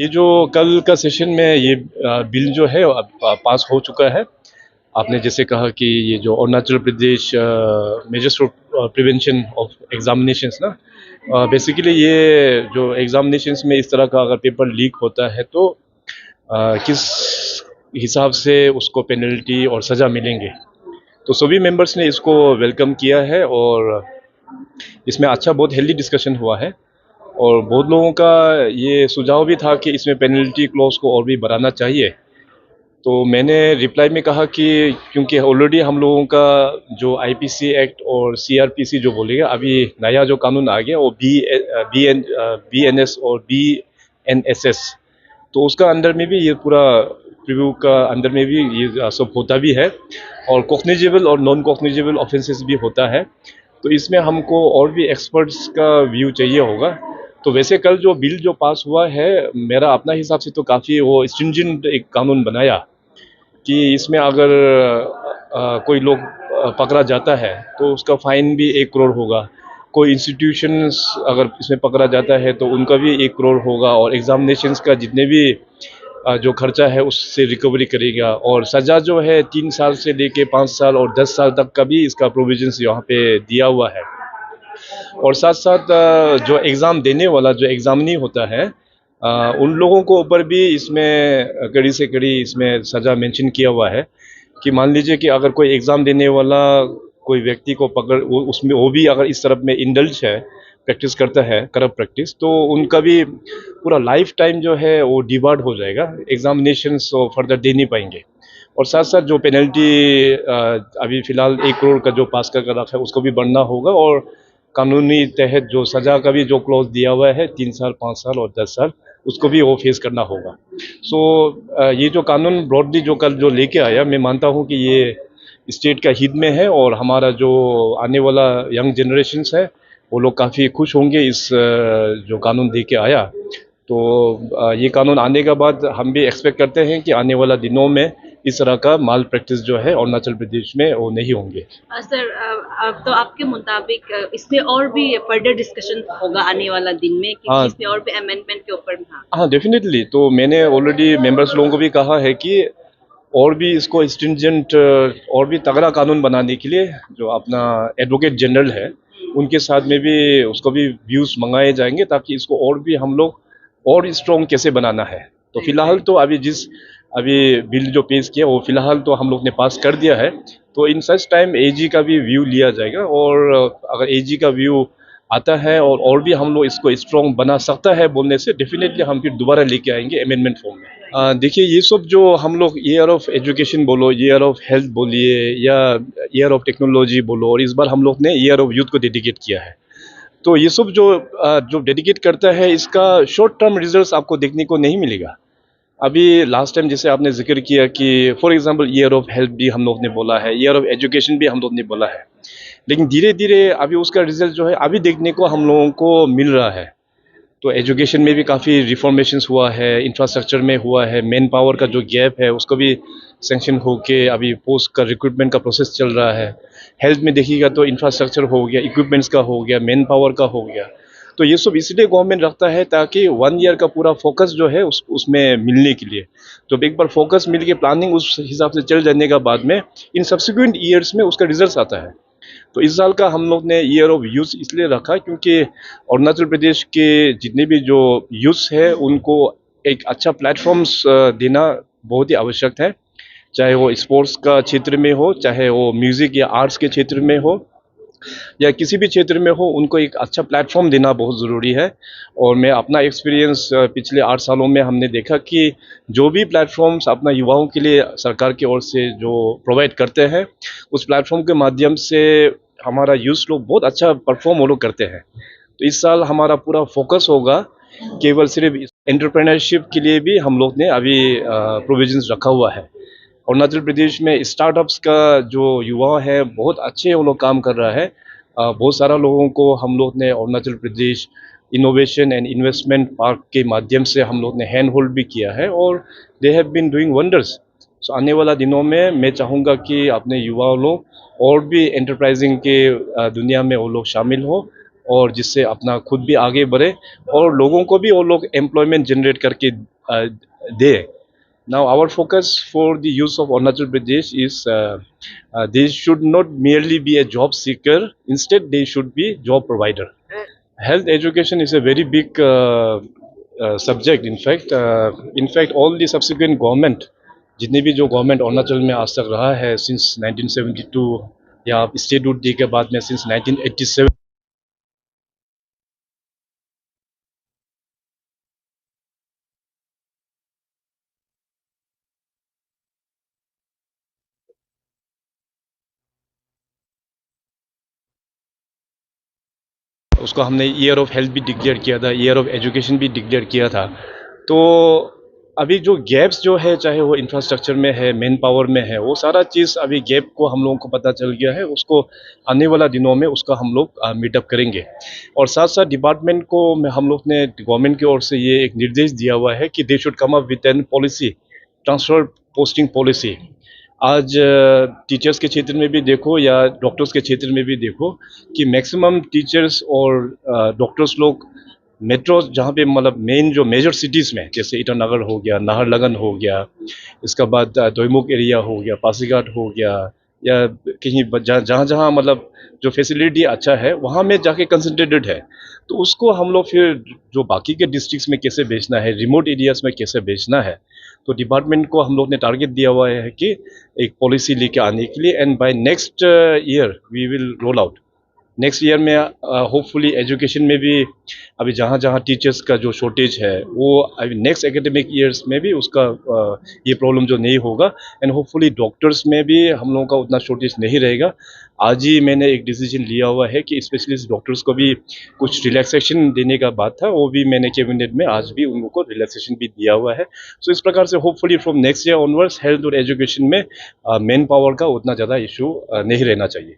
ये जो कल का सेशन में ये बिल जो है अब पास हो चुका है। आपने जैसे कहा कि ये जो Arunachal Pradesh measures for prevention of examinations ना, बेसिकली ये जो एग्जामिनेशंस में इस तरह का अगर पेपर लीक होता है तो किस हिसाब से उसको पेनल्टी और सज़ा मिलेंगे। तो सभी मेंबर्स ने इसको वेलकम किया है और इसमें अच्छा बहुत हेल्दी डिस्कशन हुआ है। और बहुत लोगों का ये सुझाव भी था कि इसमें पेनल्टी क्लॉज को और भी बढ़ाना चाहिए। तो मैंने रिप्लाई में कहा कि क्योंकि ऑलरेडी हम लोगों का जो आईपीसी एक्ट और सीआरपीसी जो बोलेगा, अभी नया जो कानून आ गया वो बीएनएस और बीएनएसएस, तो उसका अंदर में भी ये पूरा प्रीव्यू का अंदर में भी ये सब होता भी है। और कॉग्निजेबल और नॉन कॉग्निजेबल ऑफेंसेस भी होता है। तो इसमें हमको और भी एक्सपर्ट्स का व्यू चाहिए होगा। तो वैसे कल जो बिल जो पास हुआ है, मेरा अपना हिसाब से तो काफ़ी वो स्ट्रिंजेंट एक कानून बनाया कि इसमें अगर कोई लोग पकड़ा जाता है तो उसका फाइन भी 1 करोड़ होगा। कोई इंस्टीट्यूशंस अगर इसमें पकड़ा जाता है तो उनका भी 1 करोड़ होगा। और एग्जामिनेशंस का जितने भी जो खर्चा है उससे रिकवरी करेगा। और सज़ा जो है 3 साल से लेके 5 साल और 10 साल तक का भी इसका प्रोविजंस यहाँ पे दिया हुआ है। और साथ साथ जो एग्ज़ाम देने वाला जो एग्ज़ामिनी होता है, उन लोगों को ऊपर भी इसमें कड़ी से कड़ी इसमें सज़ा मेंशन किया हुआ है कि मान लीजिए कि अगर कोई एग्ज़ाम देने वाला कोई व्यक्ति को पकड़ वो उसमें वो भी अगर इस तरफ में इंडल्ज है, प्रैक्टिस करता है करप्ट प्रैक्टिस, तो उनका भी पूरा लाइफ टाइम जो है वो डिबार्ड हो जाएगा, एग्जामिनेशंस फर्दर दे नहीं पाएंगे। और साथ साथ जो पेनल्टी अभी फ़िलहाल 1 करोड़ का जो पास कर रखा है उसको भी बढ़ना होगा। और कानूनी तहत जो सज़ा का भी जो क्लॉज दिया हुआ है 3 साल 5 साल और 10 साल, उसको भी वो फेस करना होगा। ये जो कानून ब्रॉडली जो कल जो लेके आया, मैं मानता हूँ कि ये स्टेट का हित में है। और हमारा जो आने वाला यंग जनरेशन्स है वो लोग काफ़ी खुश होंगे इस जो कानून दे के आया। तो ये कानून आने के बाद हम भी एक्सपेक्ट करते हैं कि आने वाला दिनों में इस तरह का माल प्रैक्टिस जो है अरुणाचल प्रदेश में वो नहीं होंगे। सर, अब तो आपके मुताबिक इसमें और भी फर्दर डिस्कशन होगा आने वाला दिन में, क्योंकि हाँ इसमें और भी अमेंडमेंट के ऊपर। हाँ। हाँ, डेफिनेटली। तो मैंने ऑलरेडी मेंबर्स लोगों को भी कहा है कि और भी इसको स्ट्रिंजेंट और भी तगड़ा कानून बनाने के लिए जो अपना एडवोकेट जनरल है उनके साथ में भी उसको भी व्यूज़ मंगाए जाएंगे, ताकि इसको और भी हम लोग और स्ट्रॉन्ग कैसे बनाना है। तो फिलहाल तो अभी बिल जो पेश किया वो फिलहाल तो हम लोग ने पास कर दिया है। तो इन सच टाइम एजी का भी व्यू लिया जाएगा। और अगर एजी का व्यू आता है और भी हम लोग इसको स्ट्रॉन्ग बना सकता है बोलने से, डेफिनेटली हम फिर दोबारा लेके आएंगे अमेंडमेंट फॉर्म में। देखिए, ये सब जो हम लोग ईयर ऑफ एजुकेशन बोलो, ईयर ऑफ हेल्थ बोलिए या ईयर ऑफ टेक्नोलॉजी बोलो, और इस बार हम लोग ने ईयर ऑफ यूथ को डेडिकेट किया है। तो ये सब जो डेडिकेट करता है, इसका शॉर्ट टर्म रिजल्ट्स आपको देखने को नहीं मिलेगा। अभी लास्ट टाइम जैसे आपने जिक्र किया कि for example year of health भी हम लोग ने बोला है, ईयर ऑफ एजुकेशन भी हम लोग ने बोला है, लेकिन धीरे धीरे अभी उसका रिजल्ट जो है अभी देखने को हम लोगों को मिल रहा है। तो एजुकेशन में भी काफ़ी रिफॉर्मेशंस हुआ है, इंफ्रास्ट्रक्चर में हुआ है, मैन पावर का जो गैप है उसको भी सेंक्शन होके अभी पोस्ट का रिक्रूटमेंट का प्रोसेस चल रहा है। हेल्थ में देखिएगा तो इंफ्रास्ट्रक्चर हो गया, इक्विपमेंट्स का हो गया, मैन पावर का हो गया। तो ये सब इसलिए गवर्नमेंट रखता है ताकि 1 ईयर का पूरा फोकस जो है उसमें मिलने के लिए। तो एक बार फोकस मिल के प्लानिंग उस हिसाब से चल जाने का बाद में इन सब्सिक्वेंट ईयर्स में उसका रिजल्ट आता है। तो इस साल का हम लोग ने ईयर ऑफ यूथ इसलिए रखा क्योंकि अरुणाचल प्रदेश के जितने भी जो यूथ है उनको एक अच्छा प्लेटफॉर्म्स देना बहुत ही आवश्यक है। चाहे वो स्पोर्ट्स का क्षेत्र में हो, चाहे वो म्यूज़िक या आर्ट्स के क्षेत्र में हो, या किसी भी क्षेत्र में हो, उनको एक अच्छा प्लेटफॉर्म देना बहुत ज़रूरी है। और मैं अपना एक्सपीरियंस पिछले 8 सालों में हमने देखा कि जो भी प्लेटफॉर्म्स अपना युवाओं के लिए सरकार की ओर से जो प्रोवाइड करते हैं, उस प्लेटफॉर्म के माध्यम से हमारा यूथ लोग बहुत अच्छा परफॉर्म वो लोग करते हैं। तो इस साल हमारा पूरा फोकस होगा केवल सिर्फ एंटरप्रेन्योरशिप के लिए भी हम लोग ने अभी प्रोविजंस रखा हुआ है। अरुणाचल प्रदेश में स्टार्टअप्स का जो युवा है बहुत अच्छे वो लोग काम कर रहा है। बहुत सारा लोगों को हम लोग ने Arunachal Pradesh innovation and investment park के माध्यम से हम लोग ने हैंड होल्ड भी किया है और they have been doing wonders. So आने वाला दिनों में मैं चाहूँगा कि अपने युवा लोग और भी एंटरप्राइजिंग के दुनिया में वो लोग शामिल हो और जिससे अपना खुद भी आगे बढ़े और लोगों को भी वो लोग एम्प्लॉयमेंट जनरेट करके दे. Now, our focus for the youth of Arunachal Pradesh is they should not merely be a job seeker. Instead, they should be job provider. Health education is a very big subject. In fact, all the subsequent government, जितने भी जो government Arunachal में आज तक रहा है since 1972 या statehood day के बाद में सिंस 1987, उसको हमने ईयर ऑफ हेल्थ भी डिक्लेयर किया था, ईयर ऑफ एजुकेशन भी डिक्लेयर किया था. तो अभी जो गैप्स जो है, चाहे वो इंफ्रास्ट्रक्चर में है, मैन पावर में है, वो सारा चीज़ अभी गैप को हम लोगों को पता चल गया है. उसको आने वाला दिनों में उसका हम लोग मीटअप करेंगे. और साथ साथ डिपार्टमेंट को हम लोग ने गवर्नमेंट की ओर से ये एक निर्देश दिया हुआ है कि they should come up with an policy, transfer posting policy. आज टीचर्स के क्षेत्र में भी देखो या डॉक्टर्स के क्षेत्र में भी देखो कि मैक्सिमम टीचर्स और डॉक्टर्स लोग मेट्रो जहाँ पे मतलब मेन जो मेजर सिटीज़ में, जैसे ईटानगर हो गया, नाहरलगन हो गया, इसके बाद दोईमुख एरिया हो गया, पासीघाट हो गया, या कहीं जहाँ जहाँ मतलब जो फैसिलिटी अच्छा है वहाँ में जाके कंसंट्रेटेड है. तो उसको हम लोग फिर जो बाकी के डिस्ट्रिक्ट्स में कैसे बेचना है, रिमोट एरियाज़ में कैसे बेचना है, तो डिपार्टमेंट को हम लोग ने टारगेट दिया हुआ है कि एक पॉलिसी लेके आने के लिए. And by next year we will roll out. Next year में होपफुली एजुकेशन में भी अभी जहाँ जहाँ टीचर्स का जो शॉर्टेज है वो अभी नेक्स्ट एकेडमिक ईयर्स में भी उसका ये प्रॉब्लम जो नहीं होगा. एंड होपफुली डॉक्टर्स में भी हम लोगों का उतना शॉर्टेज नहीं रहेगा. आज ही मैंने एक डिसीजन लिया हुआ है कि स्पेशलिस्ट डॉक्टर्स को भी कुछ रिलैक्सेशन देने का बात था, वो भी मैंने कैबिनेट में आज भी उन लोगों को रिलैक्सेशन भी दिया हुआ है. सो इस प्रकार से hopefully from next year onwards health और एजुकेशन में मैन पावर का उतना ज़्यादा इशू नहीं रहना चाहिए.